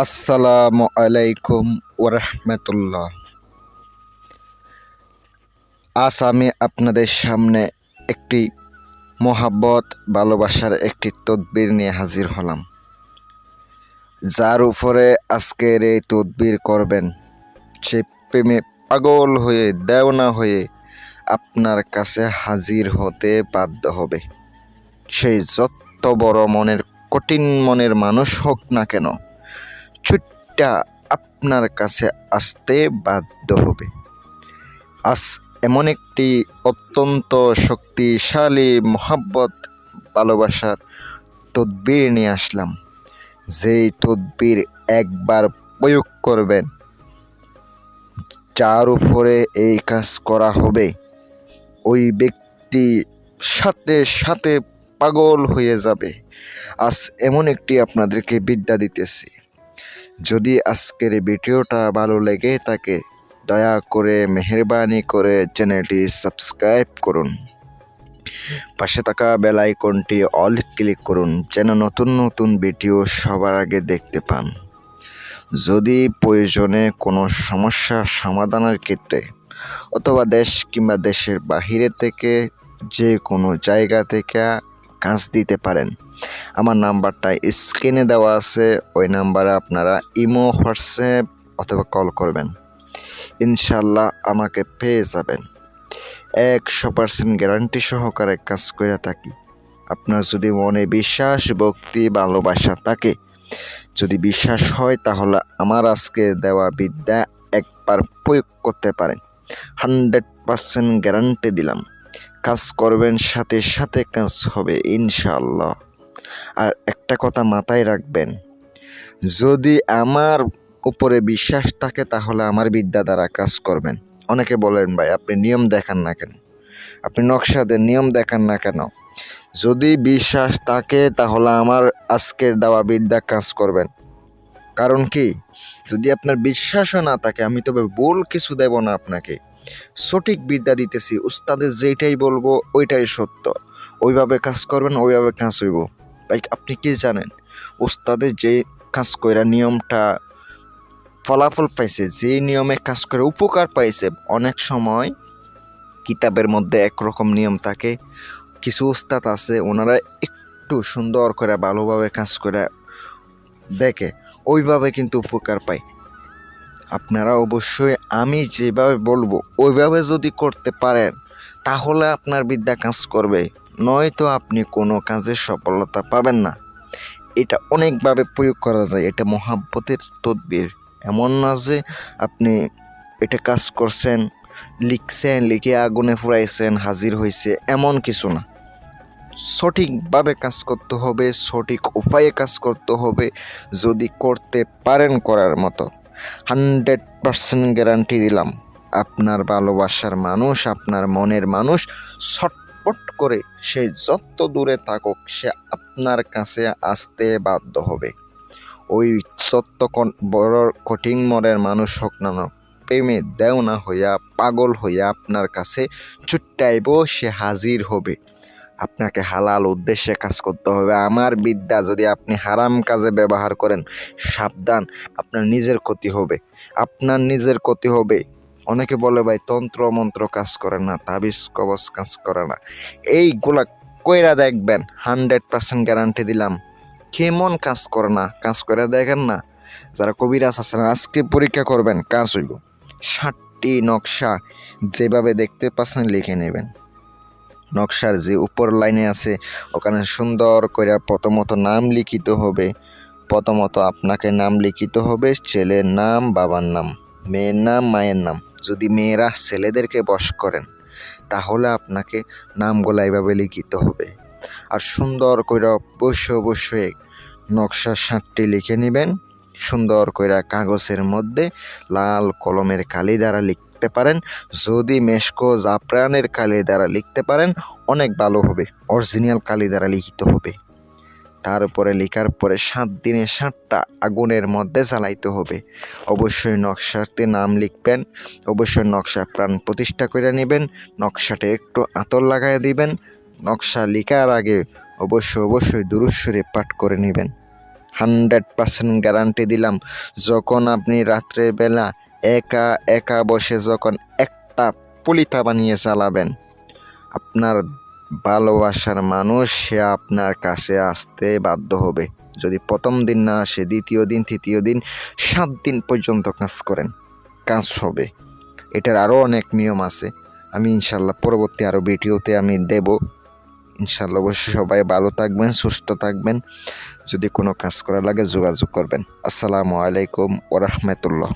আসসালামু আলাইকুম ওরহমতুল্লাহ। আজ আমি আপনাদের সামনে একটি মোহাব্বত ভালোবাসার একটি তদবির নিয়ে হাজির হলাম, যার উপরে আজকের এই তদবির করবেন সে প্রেমে পাগল হয়ে দেওনা হয়ে আপনার কাছে হাজির হতে বাধ্য হবে। সেই যত বড় মনের কঠিন মনের মানুষ হোক না কেন, ছুটটা আপনার কাছে আসতে বাধ্য হবে। আজ এমন একটি অত্যন্ত শক্তিশালী মোহাব্বত ভালোবাসার তদবির নিয়ে আসলাম, যেই তদবির একবার প্রয়োগ করবেন, যার উপরে এই কাজ করা হবে ওই ব্যক্তি সাথে সাথে পাগল হয়ে যাবে। আজ এমন একটি আপনাদেরকে বিদ্যা দিতেছি, যদি আজকের ভিডিওটা ভালো লেগে থাকে দয়া করে মেহেরবানি করে চ্যানেলটি সাবস্ক্রাইব করুন, পাশে থাকা বেল আইকনটি অল ক্লিক করুন যেন নতুন নতুন ভিডিও সবার আগে দেখতে পান। যদি প্রয়োজনে কোনো সমস্যা সমাধানের ক্ষেত্রে অথবা দেশ কিংবা দেশের বাহিরে থেকে যে কোনো জায়গা থেকে কাজ দিতে পারেন, আমার নাম্বারটা স্ক্রিনে দেওয়া আছে, ওই নাম্বারে আপনারা ইমো, হোয়াটসঅ্যাপ অথবা কল করবেন, ইনশাল্লাহ আমাকে পেয়ে যাবেন। 100% গ্যারান্টি সহকারে কাজ করে থাকি। আপনার যদি মনে বিশ্বাস, ভক্তি, ভালোবাসা থাকে, যদি বিশ্বাস হয়, তাহলে আমার আজকে দেওয়া বিদ্যা একবার প্রয়োগ করতে পারেন। 100% গ্যারান্টি দিলাম, কাজ করবেন, সাথে সাথে কাজ হবে ইনশাআল্লাহ। আর একটা কথা মাথায় রাখবেন, যদি আমার উপরে বিশ্বাস থাকে তাহলে আমার বিদ্যা দ্বারা কাজ করবেন। অনেকে বলেন, ভাই আপনি নিয়ম দেখান না কেন, আপনি নকশাদের নিয়ম দেখান না কেন? যদি বিশ্বাস থাকে তাহলে আমার আজকের দেওয়া বিদ্যা কাজ করবেন। কারণ কি, যদি আপনার বিশ্বাসও না থাকে, আমি তবে ভুল কিছু দেব না আপনাকে, সঠিক বিদ্যা দিতেছি। উস্তাদের যেটাই বলবো ওইটাই সত্য, ওইভাবে কাজ করবেন, ওইভাবে কাজ হইব। ভাই আপনি কি জানেন, উস্তাদের যে কাজ কইরা নিয়মটা ফলাফল পাইছে, যে নিয়মে কাজ করে উপকার পাইছে, অনেক সময় কিতাবের মধ্যে একরকম নিয়ম থাকে, কিছু উস্তাদ আছে ওনারা একটু সুন্দর করে ভালোভাবে কাজ করে দেখে, ওইভাবে কিন্তু উপকার পায়। আপনারা অবশ্যই আমি যেভাবে বলবো ওইভাবে যদি করতে পারেন তাহলে আপনার বিদ্যা কাজ করবে, নয়তো আপনি কোনো কাজে সফলতা পাবেন না। এটা অনেকভাবে প্রয়োগ করা যায়, এটা মোহাব্বতের তদবির। এমন না যে আপনি এটা কাজ করছেন, লিখছেন, লিখে আগুনে ফুরাইছেন, হাজির হয়েছে, এমন কিছু না। সঠিকভাবে কাজ করতে হবে, সঠিক উপায়ে কাজ করতে হবে। যদি করতে পারেন করার মতো, 100% গ্যারান্টি দিলাম, আপনার ভালোবাসার মানুষ, আপনার মনের মানুষ ছটপট করে সে যত দূরে থাকুক, সে আপনার কাছে আসতে বাধ্য হবে। ওই যত বড় কঠিন মনের মানুষ হোক না, প্রেমে দেওনা হইয়া পাগল হইয়া আপনার কাছে ছুট্টাইব, সে হাজির হবে। আপনাকে হালাল উদ্দেশ্যে কাজ করতে হবে। আমার বিদ্যা যদি আপনি হারাম কাজে ব্যবহার করেন, সাবধান, আপনার নিজের ক্ষতি হবে, আপনার নিজের ক্ষতি হবে। অনেকে বলে, ভাই তন্ত্র মন্ত্র কাজ করে না, তাবিজ কবজ কাজ করে না, এইগুলা কইরা দেখবেন, 100% গ্যারান্টি দিলাম কেমন কাজ করে না, কাজ করে দেখেন না। যারা কবিরাজ আছেন আজকে পরীক্ষা করবেন, কাজ হইব। 60টি নকশা যেভাবে দেখতে পাচ্ছেন লিখে নেবেন। নকশার যে উপর লাইনে আছে ওখানে সুন্দর করে প্রথমত নাম লিখিত হবে। প্রথমত আপনাকে নাম লিখিত হবে, ছেলের নাম, বাবার নাম, মেয়ের নাম, মায়ের নাম। যদি মেয়েরা ছেলেদেরকে বশ করেন তাহলে আপনাকে নামগুলো এইভাবে লিখিত হবে। আর সুন্দর করে অবশ্যই নকশা 60টি লিখে নেবেন। সুন্দর করে কাগজের মধ্যে লাল কলমের কালি দ্বারা লিখতে পারেন, যদি মেশকো জাফরানের কালি দ্বারা লিখতে পারেন অনেক ভালো হবে, অরিজিনাল কালি দ্বারা লিখিত হবে। তারপরে লেখার পরে 7 দিনে 7টা আগুনের মধ্যে জ্বালাইতে হবে। অবশ্যই নকশাতে নাম লিখবেন, অবশ্যই নকশা প্রাণ প্রতিষ্ঠা করে নেবেন, নকশাতে একটু আতর লাগাই দিবেন। নকশা লেখার আগে অবশ্যই দুরূদ শরীফ পাঠ করে নেবেন। 100% গ্যারান্টি দিলাম। যখন আপনি রাত্রের বেলা একা একা বসে যখন একটা পলিতা বানিয়ে চালাবেন, আপনার ভালোবাসার মানুষ সে আপনার কাছে আসতে বাধ্য হবে। যদি প্রথম দিন না আসে, দ্বিতীয় দিন, তৃতীয় দিন, 7 দিন পর্যন্ত কাজ করেন, কাজ হবে। এটার আরও অনেক নিয়ম আছে, আমি ইনশাল্লাহ পরবর্তী আরও ভিডিওতে আমি দেব। ইনশাল্লাহ অবশ্যই সবাই ভালো থাকবেন, সুস্থ থাকবেন। যদি কোনো কাজ করা লাগে যোগাযোগ করবেন। আসসালামু আলাইকুম ওয়া রাহমাতুল্লাহ।